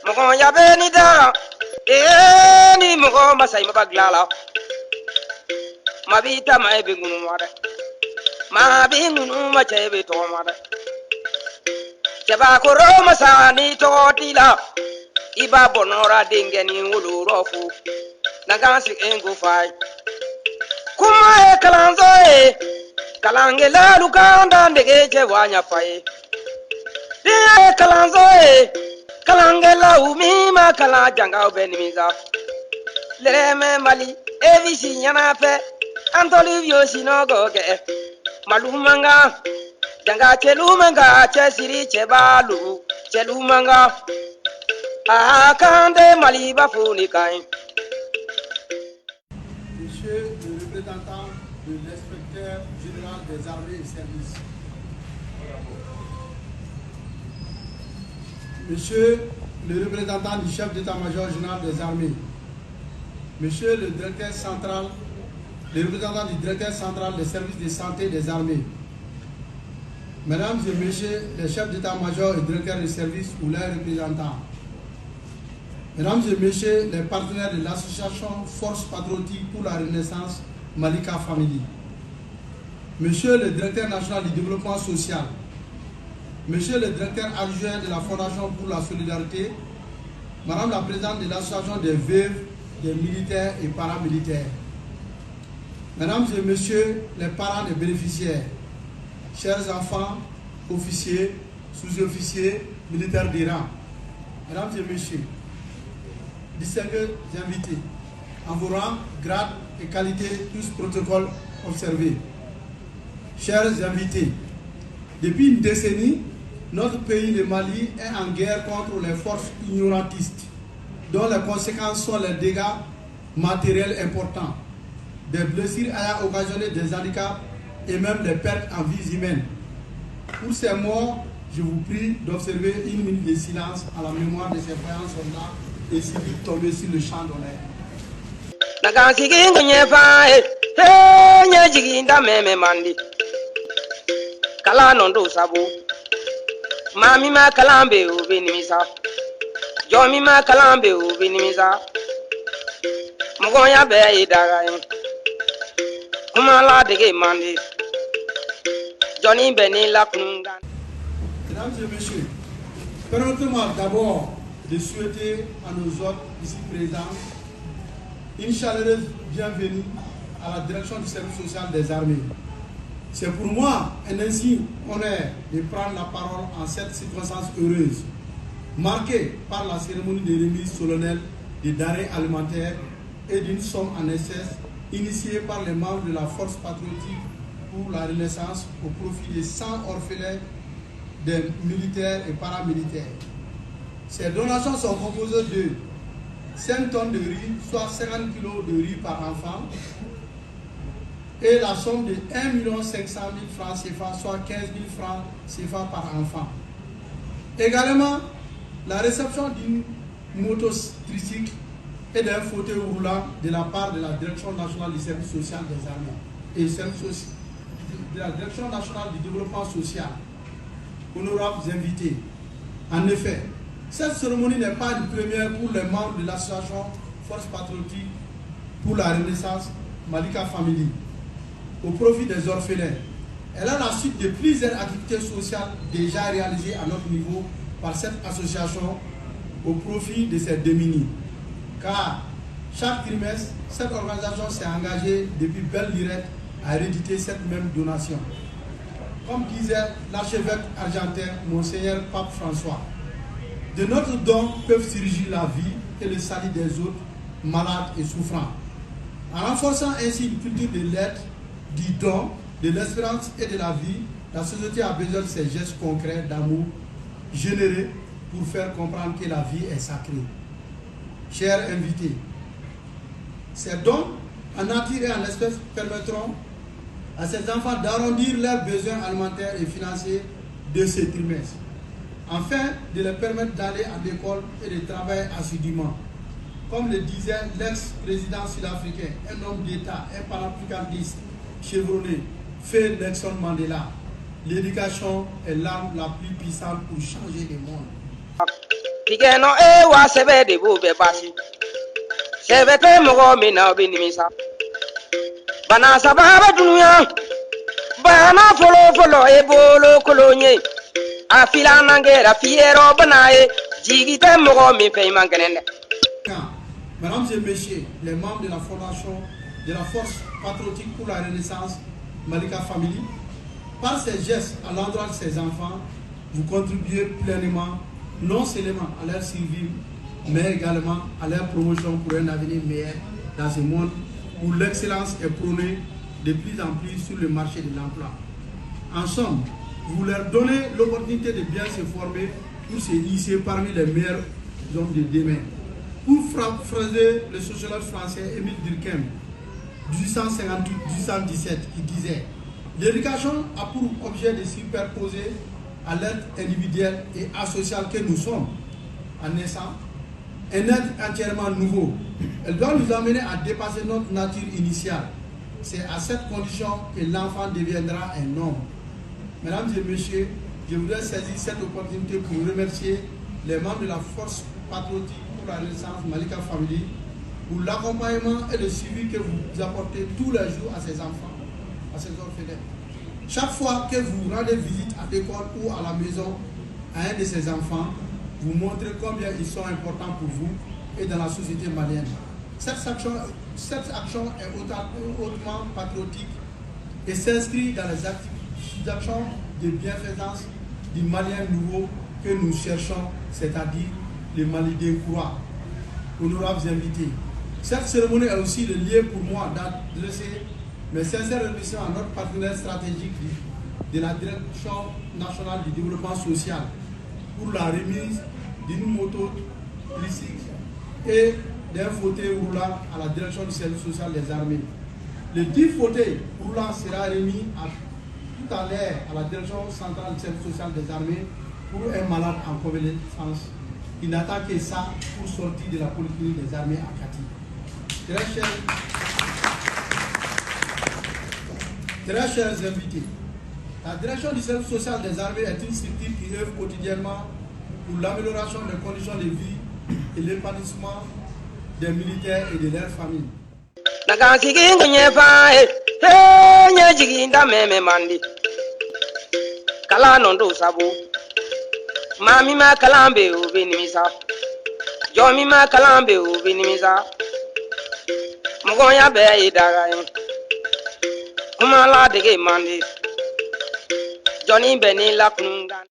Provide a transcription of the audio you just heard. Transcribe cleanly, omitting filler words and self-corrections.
Mogo ya benida. Ni mogo masai mabaglala. Mabita mai bingunu mare. Ma bingunu ma chebe to mare. Cheba koro masani to tila. Iba bonora dingeni ulurofu. Nagansi engu fai. Kuma e kalanzo e. Kalangela lukanda ndegeje wanya fai. Dia e kalanzo e. Kalangela umima kala janga ubenimiza. Lereme mali evisi nyana pe. Antoli yoshino goge. Malumanga. Janga chelumanga chesiri chebalu. Chelumanga. Akande mali bafuni kain. Monsieur le représentant de l'inspecteur général des armées et services. Monsieur le représentant du chef d'état-major général des armées. Monsieur le directeur central, le représentant du directeur central des services de santé des armées. Mesdames et messieurs les chefs d'état-major et directeurs de services ou leurs représentants. Mesdames et messieurs les partenaires de l'association Force Patriotique pour la Renaissance Malika Family. Monsieur le directeur national du développement social. Monsieur le directeur adjoint de la Fondation pour la solidarité. Madame la présidente de l'association des veuves, des militaires et paramilitaires. Mesdames et messieurs les parents des bénéficiaires. Chers enfants, officiers, sous-officiers, militaires des rangs. Mesdames et messieurs, distingués invités, en vos rangs, grades et qualités, tous protocoles observés. Chers invités, depuis une décennie, notre pays, le Mali, est en guerre contre les forces ignorantistes, dont les conséquences sont les dégâts matériels importants, des blessures ayant occasionné des handicaps et même des pertes en vies humaines. Pour ces morts, je vous prie d'observer une minute de silence à la mémoire de ces voyants soldats et civils tombés sur le champ d'honneur. Kala nondo sabu. Mami ma kalambe ubinimisa. Jomi ma kalambe ubinimisa. Mugonya be idagayin. Kumala dege mandi. Johnny Beni la kunungan. Mesdames et messieurs, permettez-moi d'abord de souhaiter à nos hôtes ici présents une chaleureuse bienvenue à la direction du service social des armées. C'est pour moi un insigne honneur de prendre la parole en cette circonstance heureuse, marquée par la cérémonie de remise solennelle des denrées alimentaires et d'une somme en espèces initiée par les membres de la Force Patriotique pour la Renaissance au profit des 100 orphelins des militaires et paramilitaires. Ces donations sont composées de 5 tonnes de riz, soit 50 kg de riz par enfant, et la somme de 1 500 000 francs CFA, soit 15 000 francs CFA par enfant. Également, la réception d'une mototricycle et d'un fauteuil roulant de la part de la Direction nationale du service social des armées et de la Direction nationale du développement social. Honorables invités, en effet, cette cérémonie n'est pas une première pour les membres de l'association Force Patriotique pour la Renaissance Malika Family au profit des orphelins. Elle est la suite de plusieurs activités sociales déjà réalisées à notre niveau par cette association au profit de ces démunis. Car chaque trimestre, cette organisation s'est engagée depuis belle lurette à rééditer cette même donation. Comme disait l'archevêque argentin, Monseigneur Pape François, de notre don peuvent surgir la vie et le salut des autres malades et souffrants. En renforçant ainsi une culture de l'aide, du don, de l'espérance et de la vie, la société a besoin de ces gestes concrets d'amour généreux pour faire comprendre que la vie est sacrée. Chers invités, ces dons en nature et en espèces permettront à ces enfants d'arrondir leurs besoins alimentaires et financiers de ce trimestre, afin de les permettre d'aller à l'école et de travailler assidûment. Comme le disait l'ex-président sud-africain, un homme d'État, un panafricaniste chevronné, fait Nelson Mandela, l'éducation est l'arme la plus puissante pour changer le monde. Pigeno e wa sebe de bo be basi. Sebe te mo mi na be nimisa. Bana sababa dunya. Bana folo e bolo kolonye. Afila nangera fiero banae. Jigi te mo mi fe mangenene. Mesdames et messieurs, les membres de la fondation de la Force patriotique pour la Renaissance, Malika Family, par ces gestes à l'endroit de ces enfants, vous contribuez pleinement non seulement à leur survie, mais également à leur promotion pour un avenir meilleur dans ce monde où l'excellence est prônée de plus en plus sur le marché de l'emploi. En somme, vous leur donnez l'opportunité de bien se former pour se hisser parmi les meilleurs hommes de demain. Pour phraser le sociologue français Émile Durkheim, 1858-1817, qui disait « L'éducation a pour objet de superposer à l'être individuel et asocial que nous sommes, en naissant, un être entièrement nouveau. Elle doit nous amener à dépasser notre nature initiale. C'est à cette condition que l'enfant deviendra un homme. » Mesdames et messieurs, je voudrais saisir cette opportunité pour remercier les membres de la Force patriotique pour la Renaissance Malika Family pour l'accompagnement et le suivi que vous apportez tous les jours à ces enfants, à ces orphelins. Chaque fois que vous rendez visite à l'école ou à la maison à un de ces enfants, vous montrez combien ils sont importants pour vous et dans la société malienne. Cette action est hautement patriotique et s'inscrit dans les actions de bienfaisance du Malien nouveau que nous cherchons, c'est-à-dire les Maliens courants. Honorables invités, cette cérémonie est aussi le lieu pour moi d'adresser mes sincères remerciements à notre partenaire stratégique de la Direction nationale du développement social pour la remise d'une moto tricycle et d'un fauteuil roulant à la Direction du service social des armées. Le 10 fauteuil roulant sera remis tout à l'heure à la Direction centrale du service social des armées pour un malade en convalescence. Il n'attend que ça pour sortir de la polyclinique des armées à Kati. Très chers invités, la Direction du service social des armées est une structure qui œuvre quotidiennement pour l'amélioration des conditions de vie et l'épanouissement des militaires et de leurs familles. Mami ma kalambe u binimisa. Jomi ma kalambe u binimisa. Mugonya be idaga. Kuma la dege mandi. Johnny Benny la kununga.